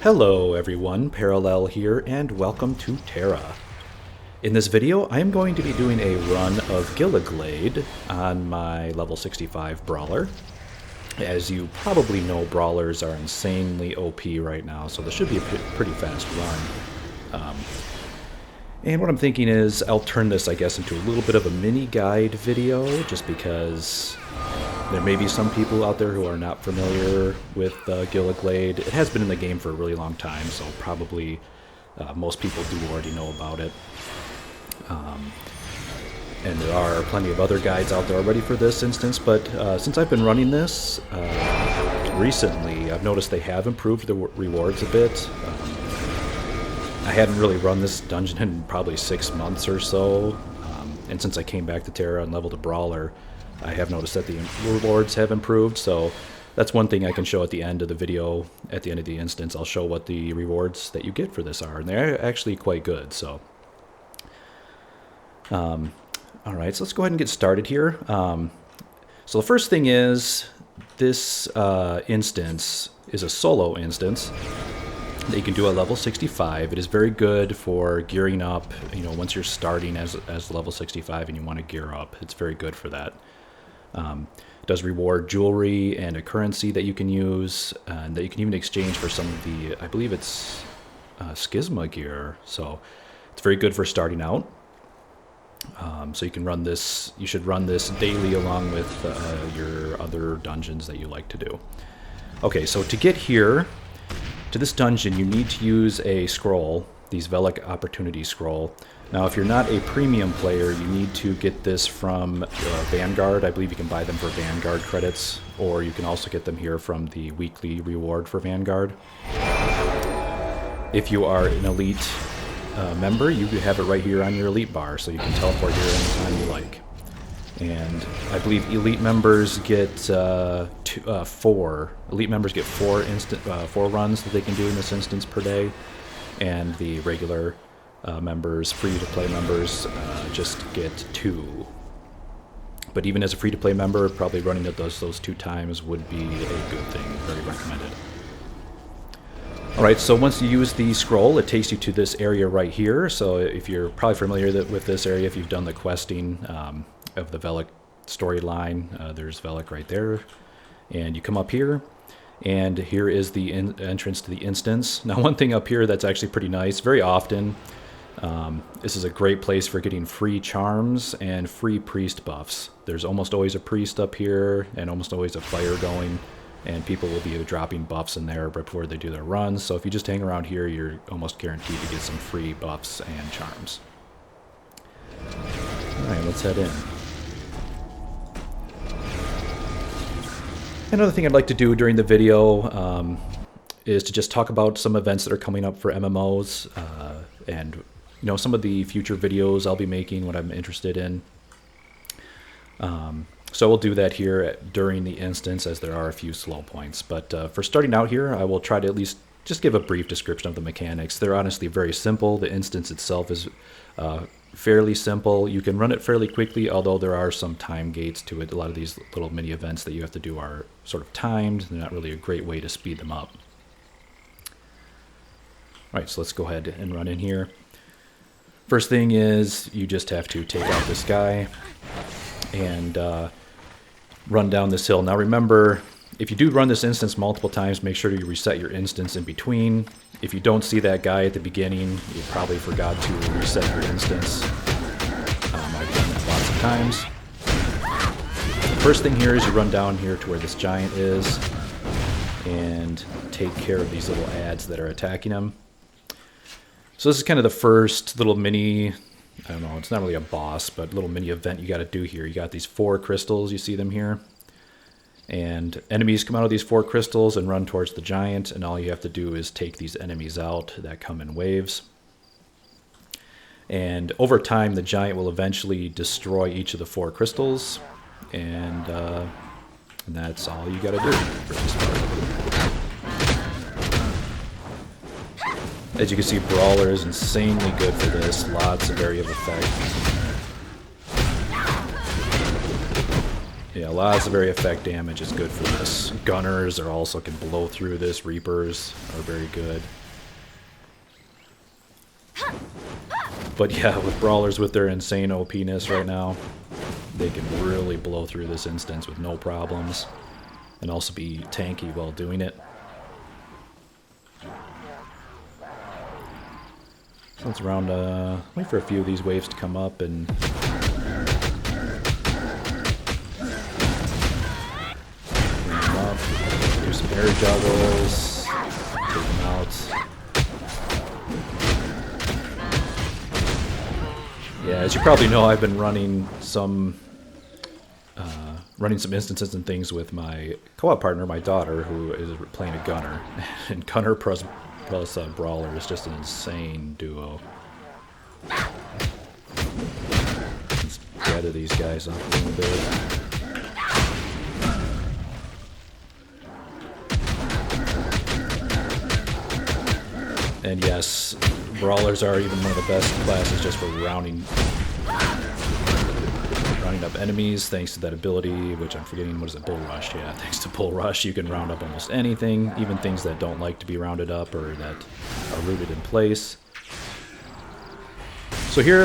Hello everyone, Parallel here, and welcome to Tera. In this video, I am going to be doing a run of Ghillieglade on my level 65 Brawler. As you probably know, Brawlers are insanely OP right now, so this should be a pretty fast run. And what I'm thinking is, I'll turn this, I guess, into a little bit of a mini guide video, just because there may be some people out there who are not familiar with Ghillieglade. It has been in the game for a really long time, so probably most people do already know about it. And there are plenty of other guides out there already for this instance, but since I've been running this recently, I've noticed they have improved the rewards a bit. I hadn't really run this dungeon in probably 6 months or so, and since I came back to Tera and leveled a Brawler, I have noticed that the rewards have improved, so that's one thing I can show at the end of the video. At the end of the instance, I'll show what the rewards that you get for this are, and they're actually quite good. So, alright, so let's go ahead and get started here. So the first thing is, this instance is a solo instance that you can do at level 65. It is very good for gearing up, you know, once you're starting as level 65 and you want to gear up. It's very good for that. It does reward jewelry and a currency that you can use, and that you can even exchange for some of the, I believe it's Schisma gear. So it's very good for starting out. So you can run this, you should run this daily along with your other dungeons that you like to do. Okay, so to get here, to this dungeon, you need to use a scroll, these Relic Opportunity Scroll. Now, if you're not a premium player, you need to get this from Vanguard. I believe you can buy them for Vanguard credits, or you can also get them here from the weekly reward for Vanguard. If you are an Elite member, you have it right here on your Elite bar, so you can teleport here anytime you like. And I believe Elite members get four. Elite members get four runs that they can do in this instance per day, and the regular members, free-to-play members, just get 2. But even as a free-to-play member, probably running it those 2 times would be a good thing. Very recommended. Alright, so once you use the scroll, it takes you to this area right here. So if you're probably familiar with this area, if you've done the questing of the Relic storyline, there's Relic right there. And you come up here, and here is the entrance to the instance. Now, one thing up here that's actually pretty nice, very often, this is a great place for getting free charms and free priest buffs. There's almost always a priest up here, and almost always a fire going, and people will be dropping buffs in there before they do their runs. So if you just hang around here, you're almost guaranteed to get some free buffs and charms. Alright, let's head in. Another thing I'd like to do during the video is to just talk about some events that are coming up for MMOs, and you know, some of the future videos I'll be making, what I'm interested in. So we'll do that here during the instance, as there are a few slow points. But for starting out here, I will try to at least just give a brief description of the mechanics. They're honestly very simple. The instance itself is fairly simple. You can run it fairly quickly, although there are some time gates to it. A lot of these little mini events that you have to do are sort of timed. They're not really a great way to speed them up. Alright, so let's go ahead and run in here. First thing is, you just have to take out this guy and run down this hill. Now remember, if you do run this instance multiple times, make sure you reset your instance in between. If you don't see that guy at the beginning, you probably forgot to reset your instance. I've done that lots of times. The first thing here is you run down here to where this giant is and take care of these little ads that are attacking him. So this is kind of the first little mini, I don't know, it's not really a boss, but little mini event you got to do here. You got these 4 crystals, you see them here. And enemies come out of these 4 crystals and run towards the giant, and all you have to do is take these enemies out that come in waves. And over time, the giant will eventually destroy each of the 4 crystals, and that's all you got to do for this part. As you can see, Brawler is insanely good for this. Lots of area of effect. Yeah, lots of area effect damage is good for this. Gunners are also can blow through this. Reapers are very good. But yeah, with Brawlers with their insane OP-ness right now, they can really blow through this instance with no problems. And also be tanky while doing it. So let's round, wait for a few of these waves to come up and... do some air juggles, take them out. Yeah, as you probably know, I've been running some instances and things with my co-op partner, my daughter, who is playing a Gunner. And Gunner plus Brawler is just an insane duo. Let's gather these guys up a little bit. And yes, Brawlers are even one of the best classes just for rounding up enemies, thanks to that ability, which I'm forgetting, what is it, Bull Rush? Yeah, thanks to Bull Rush, you can round up almost anything, even things that don't like to be rounded up or that are rooted in place. So here,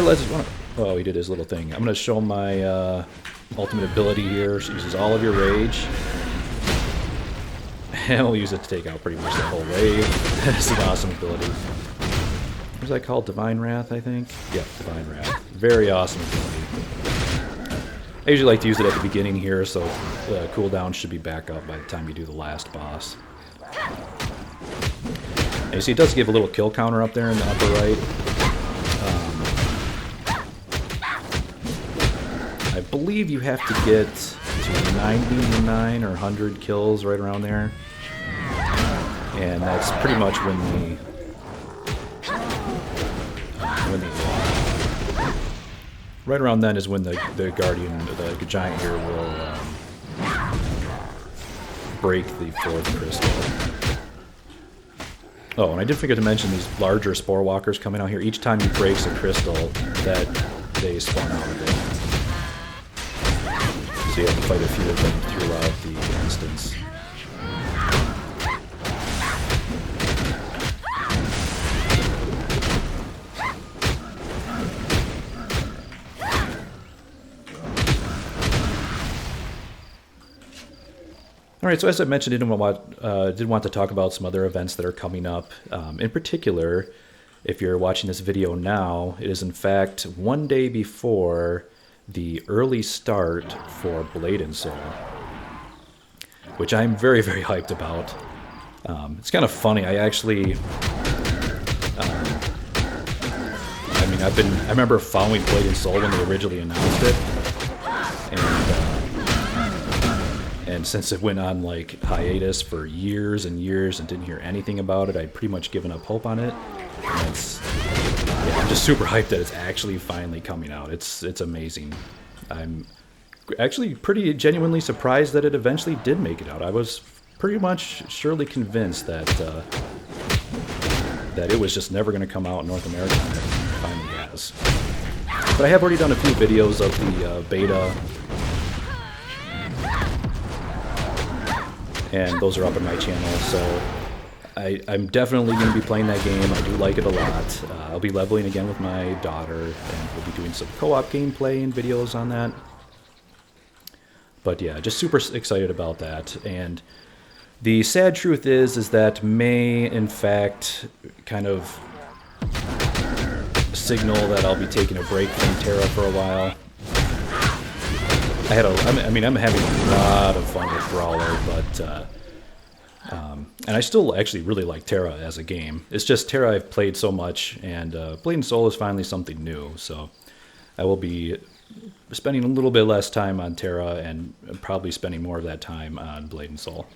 oh, he did his little thing. I'm going to show my ultimate ability here. She uses all of your rage. And we'll use it to take out pretty much the whole wave. That's an awesome ability. What is that called? Divine Wrath, I think? Yep, Divine Wrath. Very awesome ability. I usually like to use it at the beginning here, so the cooldown should be back up by the time you do the last boss. And you see it does give a little kill counter up there in the upper right. I believe you have to get to 99 or 100 kills right around there. And that's pretty much when right around then is when the Guardian, the Giant here will break the fourth crystal. Oh, and I did forget to mention these larger Spore Walkers coming out here. Each time you break a crystal, that they spawn out of it. So you have to fight a few of them throughout the instance. Alright, so as I mentioned, I did want to talk about some other events that are coming up. In particular, if you're watching this video now, it is in fact one day before the early start for Blade and Soul, which I'm very, very hyped about. It's kind of funny. I actually, I remember following Blade and Soul when they originally announced it, and since it went on like hiatus for years and years and didn't hear anything about it, I'd pretty much given up hope on it. And I'm just super hyped that it's actually finally coming out. It's amazing. I'm actually pretty genuinely surprised that it eventually did make it out. I was pretty much surely convinced that that it was just never going to come out in North America, and it finally has. But I have already done a few videos of the beta, and those are up on my channel, so I'm definitely going to be playing that game. I do like it a lot. I'll be leveling again with my daughter, and we'll be doing some co-op gameplay and videos on that. But yeah, just super excited about that. And the sad truth is that may, in fact, kind of signal that I'll be taking a break from Tera for a while. I'm having a lot of fun with Brawler, but and I still actually really like Tera as a game. It's just Tera I've played so much, and Blade and Soul is finally something new. So I will be spending a little bit less time on Tera and probably spending more of that time on Blade and Soul.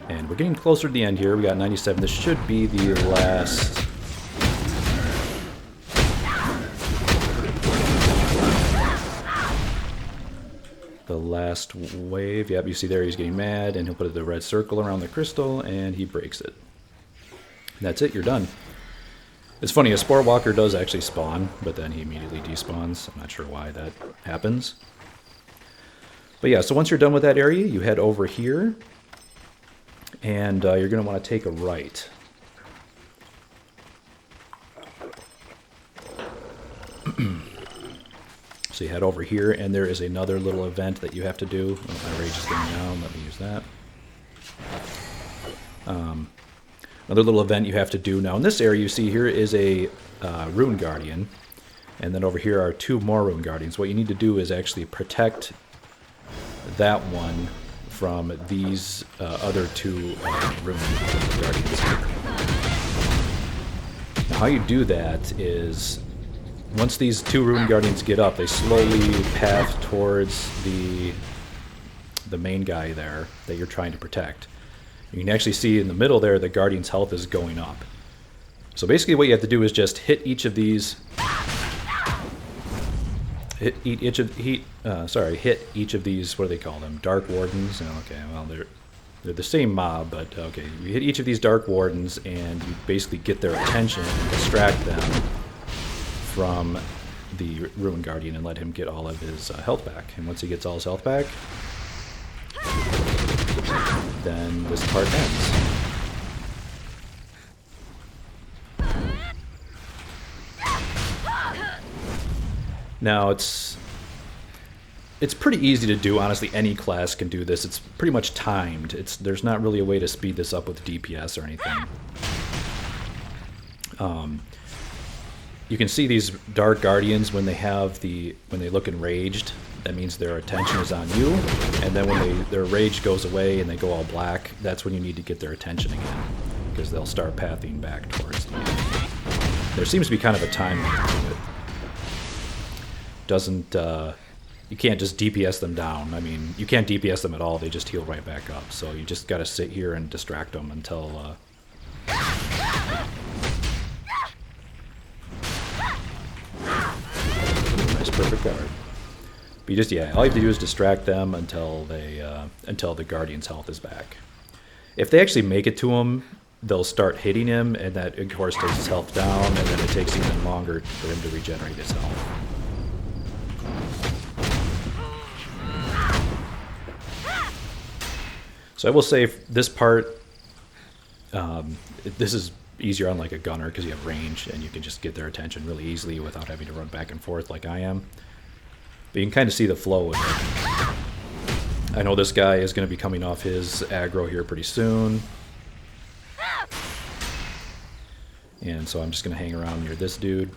And we're getting closer to the end here. We got 97. This should be the last. The last wave. Yep, you see there he's getting mad, and he'll put the red circle around the crystal, and he breaks it. And that's it, you're done. It's funny, a Spore Walker does actually spawn, but then he immediately despawns. I'm not sure why that happens. But yeah, so once you're done with that area, you head over here, and you're going to want to take a right. So you head over here, and there is another little event that you have to do. Oh, my rage is going down. Let me use that. Another little event you have to do. Now in this area you see here is a Rune Guardian, and then over here are 2 more Rune Guardians. What you need to do is actually protect that one from these other 2 Rune Guardians. Now how you do that is, once these 2 Rune Guardians get up, they slowly path towards the main guy there that you're trying to protect. You can actually see in the middle there the Guardian's health is going up. So basically what you have to do is just hit each of these... Hit each of these, what do they call them? Dark Wardens? Oh, okay, well they're the same mob, but okay. You hit each of these Dark Wardens and you basically get their attention and distract them from the Rune Guardian and let him get all of his health back. And once he gets all his health back, then this part ends. Now it's pretty easy to do, honestly. Any class can do this. It's pretty much timed. There's not really a way to speed this up with DPS or anything. You can see these Dark Guardians when they look enraged. That means their attention is on you, and then when their rage goes away and they go all black, that's when you need to get their attention again, because they'll start pathing back towards the enemy. There seems to be kind of a time to it. Doesn't you can't just DPS them down. I mean, you can't DPS them at all. They just heal right back up. So you just got to sit here and distract them until. Nice, perfect guard. But you just, yeah, all you have to do is distract them until the Guardian's health is back. If they actually make it to him, they'll start hitting him, and that of course takes his health down, and then it takes even longer for him to regenerate his health. So I will say this part, this is easier on like a gunner because you have range and you can just get their attention really easily without having to run back and forth like I am. But you can kind of see the flow with it. I know this guy is going to be coming off his aggro here pretty soon. And so I'm just going to hang around near this dude.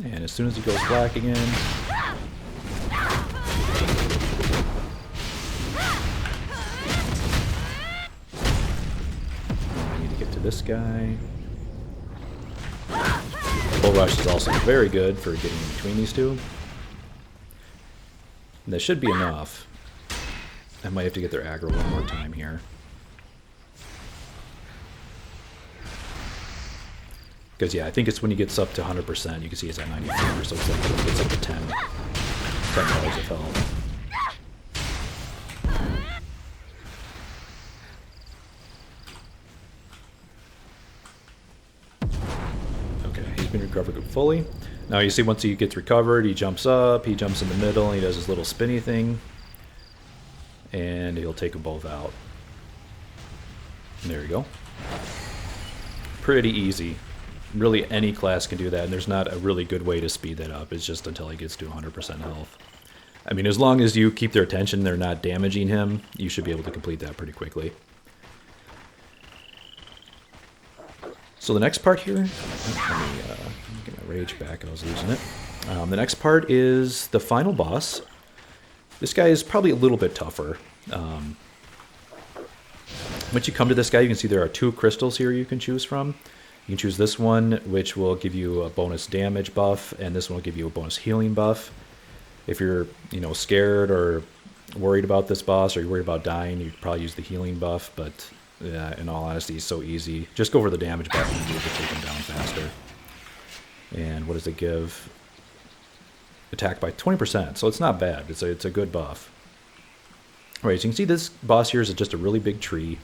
And as soon as he goes black again... I need to get to this guy. Bull Rush is also very good for getting in between these two. And that should be enough. I might have to get their aggro one more time here. Because, yeah, I think it's when he gets up to 100%. You can see it's at 94, so it's like when he gets up to 10 dollars of health. Okay, he's been recovered fully. Now you see once he gets recovered, he jumps up, he jumps in the middle, and he does his little spinny thing. And he'll take them both out. And there you go. Pretty easy. Really, any class can do that, and there's not a really good way to speed that up. It's just until he gets to 100% health. I mean, as long as you keep their attention, they're not damaging him, you should be able to complete that pretty quickly. So the next part here, let me get my rage back, I was losing it. The next part is the final boss. This guy is probably a little bit tougher. Once you come to this guy, you can see there are 2 crystals here you can choose from. You can choose this one, which will give you a bonus damage buff, and this one will give you a bonus healing buff. If you're, scared or worried about this boss, or you're worried about dying, you'd probably use the healing buff, but in all honesty, it's so easy. Just go over the damage buff and you'll take him down faster. And what does it give? Attack by 20%, so it's not bad. It's a good buff. Alright, so you can see this boss here is just a really big tree.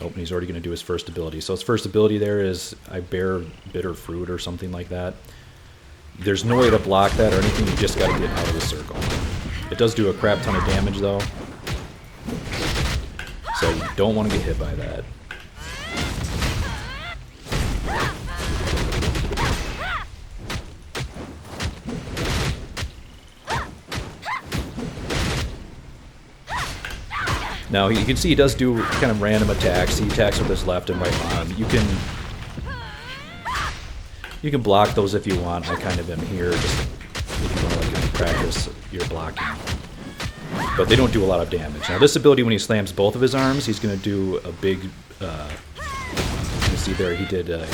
Oh, and he's already going to do his first ability. So his first ability there is I bear bitter fruit or something like that. There's no way to block that or anything. You just got to get out of the circle. It does do a crap ton of damage though, so you don't want to get hit by that. Now you can see he does do kind of random attacks. He attacks with his left and right arm. You can block those if you want. I kind of am here just if you want to like practice your blocking. But they don't do a lot of damage. Now this ability, when he slams both of his arms, he's going to do a big. You can see there he did a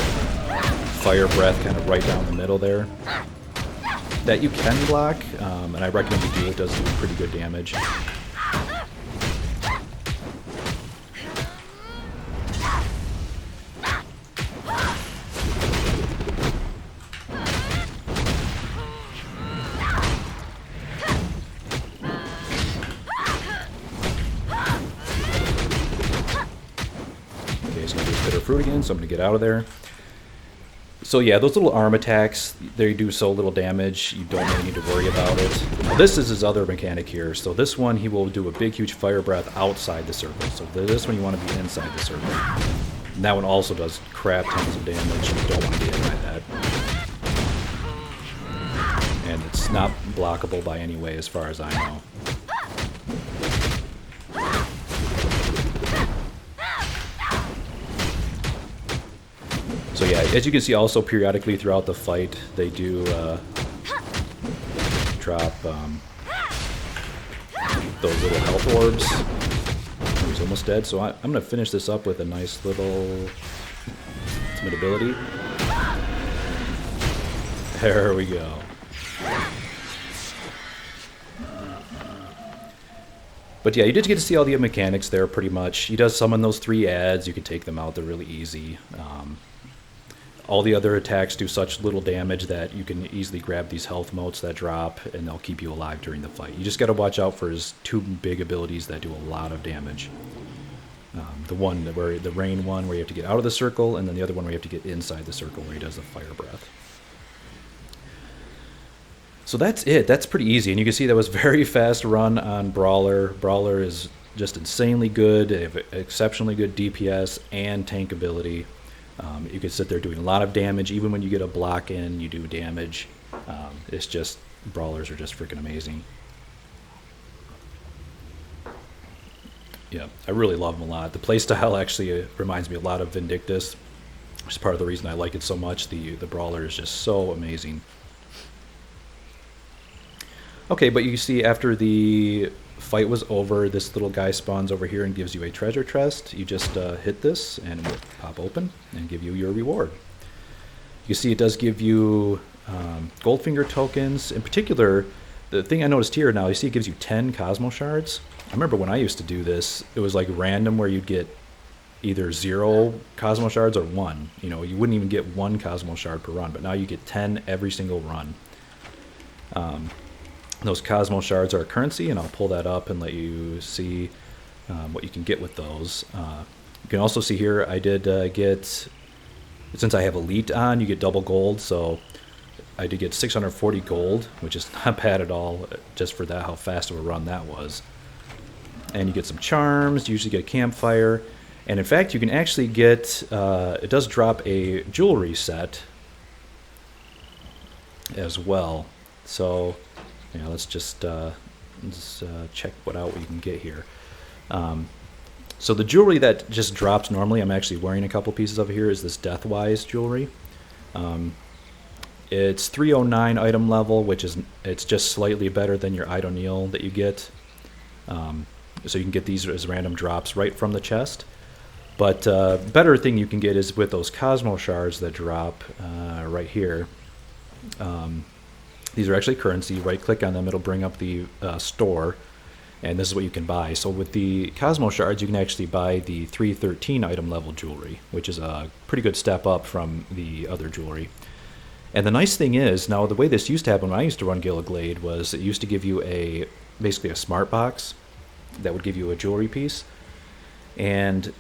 fire breath kind of right down the middle there. That you can block, and I recommend you do. It does do pretty good damage. Fruit again, so I'm going to get out of there. So yeah, those little arm attacks, they do so little damage, you don't really need to worry about it. Now this is his other mechanic here. So this one, he will do a big, huge fire breath outside the circle. So this one, you want to be inside the circle. And that one also does crap tons of damage. You don't want to get hit by that. And it's not blockable by any way as far as I know. So yeah, as you can see also periodically throughout the fight, they do drop those little health orbs. He's almost dead, so I'm going to finish this up with a nice little ultimate ability. There we go. But yeah, you did get to see all the mechanics there pretty much. He does summon those 3 ads, you can take them out, they're really easy. All the other attacks do such little damage that you can easily grab these health motes that drop, and they'll keep you alive during the fight. You just got to watch out for his 2 big abilities that do a lot of damage. The rain one, where you have to get out of the circle, and then the other one where you have to get inside the circle, where he does the fire breath. So that's it. That's pretty easy, and you can see that was very fast run on Brawler. Brawler is just insanely good. They have exceptionally good DPS and tank ability. You can sit there doing a lot of damage. Even when you get a block in, you do damage. It's just, Brawlers are just freaking amazing. Yeah, I really love them a lot. The playstyle actually reminds me a lot of Vindictus, which is part of the reason I like it so much. The Brawler is just so amazing. Okay, but you see after the fight was over, this little guy spawns over here and gives you a treasure chest. You just hit this and it will pop open and give you your reward. You see it does give you Goldfinger tokens. In particular, the thing I noticed here now, you see it gives you 10 Cosmo Shards. I remember when I used to do this, it was like random where you'd get either 0 Cosmo Shards or 1. You know, you wouldn't even get 1 Cosmo Shard per run, but now you get 10 every single run. Those Cosmo Shards are a currency, and I'll pull that up and let you see what you can get with those. You can also see here I did get, since I have Elite on, you get double gold, so I did get 640 gold, which is not bad at all, just for that, how fast of a run that was. And you get some charms, you usually get a campfire, and in fact you can actually get, it does drop a jewelry set as well. So yeah, let's just check what you can get here. So the jewelry that just drops normally, I'm actually wearing a couple pieces of it here, is this Deathwise jewelry. It's 309 item level, which is, it's just slightly better than your Idonil that you get. So you can get these as random drops right from the chest. But better thing you can get is with those Cosmo Shards that drop right here. These are actually currency. Right click on them, it'll bring up the store, and this is what you can buy. So with the Cosmo Shards, you can actually buy the 313 item level jewelry, which is a pretty good step up from the other jewelry. And the nice thing is, now the way this used to happen when I used to run Ghillieglade was it used to give you basically a smart box that would give you a jewelry piece. And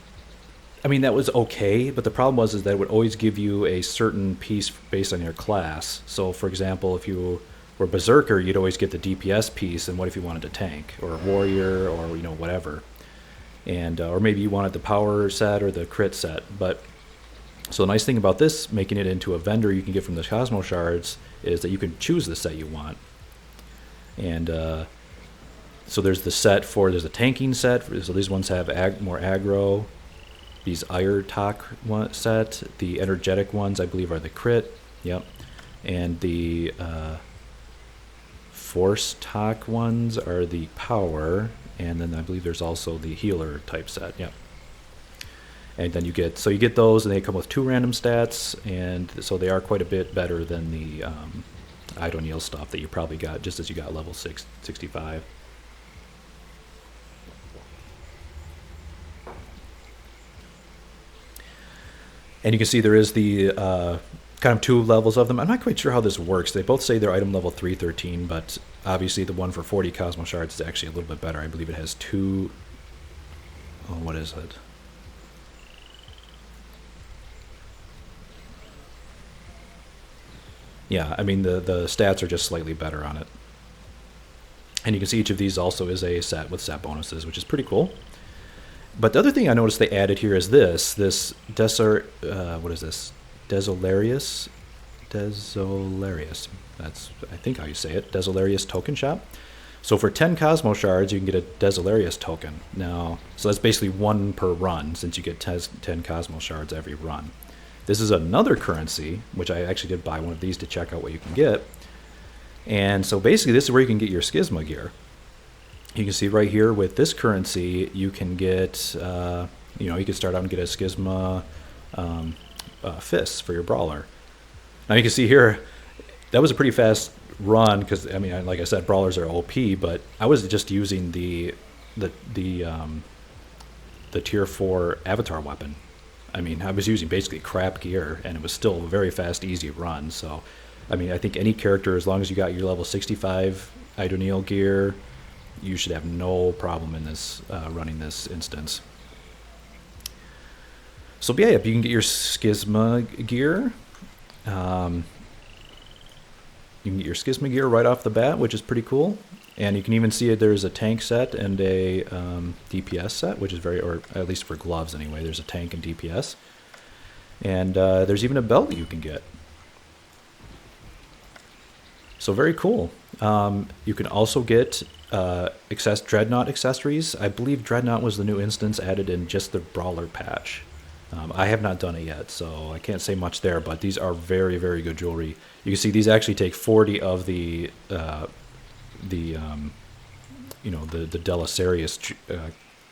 I mean, that was okay, but the problem was that it would always give you a certain piece based on your class. So for example, if you Or Berserker, you'd always get the DPS piece, and what if you wanted to tank? Or Warrior, or, you know, whatever. And or maybe you wanted the power set or the crit set. But so the nice thing about this, making it into a vendor you can get from the Cosmo Shards, is that you can choose the set you want. And so there's the set for, there's a tanking set, so these ones have more aggro. These Talk set, the energetic ones I believe are the crit, yep. And the Force Talk ones are the power, and then I believe there's also the healer type set, yep. And then you get those, and they come with 2 random stats, and so they are quite a bit better than the Idonil stuff that you probably got just as you got level 65. And you can see there is the kind of 2 levels of them. I'm not quite sure how this works. They both say they're item level 313, but obviously the one for 40 Cosmo Shards is actually a little bit better. I believe it has 2... Oh, what is it? Yeah, I mean, the stats are just slightly better on it. And you can see each of these also is a set with set bonuses, which is pretty cool. But the other thing I noticed they added here is this what is this? Desolarius? Desolarius. That's, I think, how you say it. Desolarius token shop. So for 10 Cosmo Shards, you can get a Desolarius token. Now, so that's basically 1 per run, since you get 10 Cosmo Shards every run. This is another currency, which I actually did buy one of these to check out what you can get. And so basically this is where you can get your Schisma gear. You can see right here with this currency, you can get, you know, you can start out and get a Schisma fist for your Brawler. Now you can see here, that was a pretty fast run because, I mean, like I said, Brawlers are OP, but I was just using the tier 4 avatar weapon. I mean, I was using basically crap gear, and it was still a very fast, easy run. So, I mean, I think any character, as long as you got your level 65 Idonil gear, you should have no problem in this running this instance. So yeah, you can get your Schisma gear. You can get your Schisma gear right off the bat, which is pretty cool. And you can even see it. There's a tank set and a DPS set, which is very, or at least for gloves anyway. There's a tank and DPS, and there's even a belt you can get. So very cool. You can also get Dreadnought accessories. I believe Dreadnought was the new instance added in just the Brawler patch. I have not done it yet, so I can't say much there, but these are very, very good jewelry. You can see these actually take 40 of the Delisarius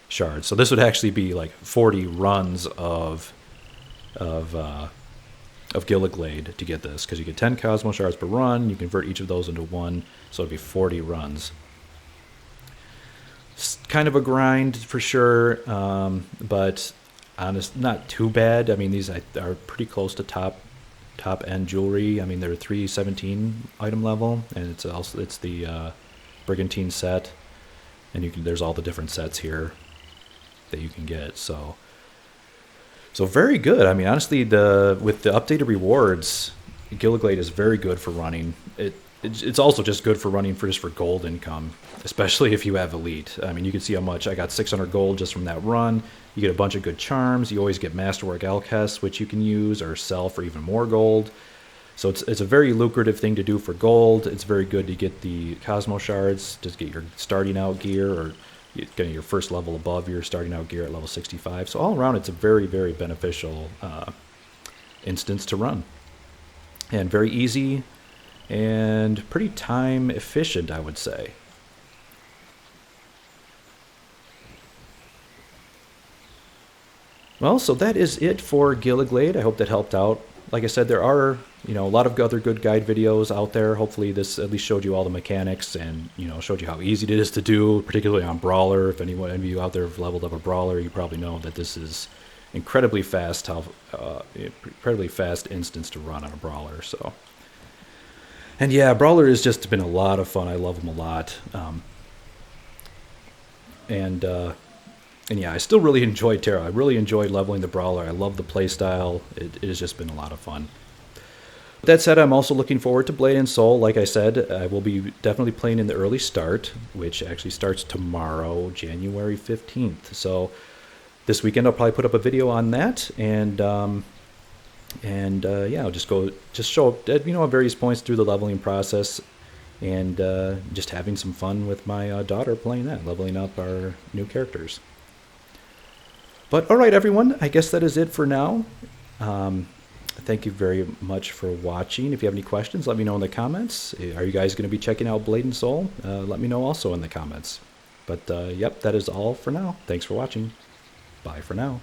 shards. So this would actually be like 40 runs of Ghillieglade to get this, because you get 10 Cosmo Shards per run. You convert each of those into 1, so it'd be 40 runs. It's kind of a grind for sure, but honest, not too bad. I mean, these are pretty close to top end jewelry. I mean, they're 317 item level, and it's the Brigantine set, and there's all the different sets here that you can get. So very good. I mean, honestly, with the updated rewards, Ghillieglade is very good for running. It's also just good for running for gold income, especially if you have elite. I mean, you can see how much I got. 600 gold just from that run. You get a bunch of good charms. You always get Masterwork Alchest, which you can use or sell for even more gold. So it's a very lucrative thing to do for gold. It's very good to get the Cosmo Shards, just get your starting out gear, or getting your first level above your starting out gear at level 65. So all around, it's a very, very beneficial instance to run. And very easy and pretty time efficient, I would say. Well, so that is it for Ghillieglade. I hope that helped out. Like I said, there are, a lot of other good guide videos out there. Hopefully this at least showed you all the mechanics and, showed you how easy it is to do, particularly on Brawler. If any of you out there have leveled up a Brawler, you probably know that this is incredibly fast instance to run on a Brawler. So, and yeah, Brawler has just been a lot of fun. I love them a lot. And yeah, I still really enjoy Tera. I really enjoyed leveling the Brawler. I love the playstyle. It has just been a lot of fun. That said, I'm also looking forward to Blade and Soul. Like I said, I will be definitely playing in the early start, which actually starts tomorrow, January 15th. So this weekend I'll probably put up a video on that, and yeah, I'll just show up at various points through the leveling process, and just having some fun with my daughter playing that, leveling up our new characters. But all right, everyone, I guess that is it for now. Thank you very much for watching. If you have any questions, let me know in the comments. Are you guys going to be checking out Blade and Soul? Let me know also in the comments. But yep, that is all for now. Thanks for watching. Bye for now.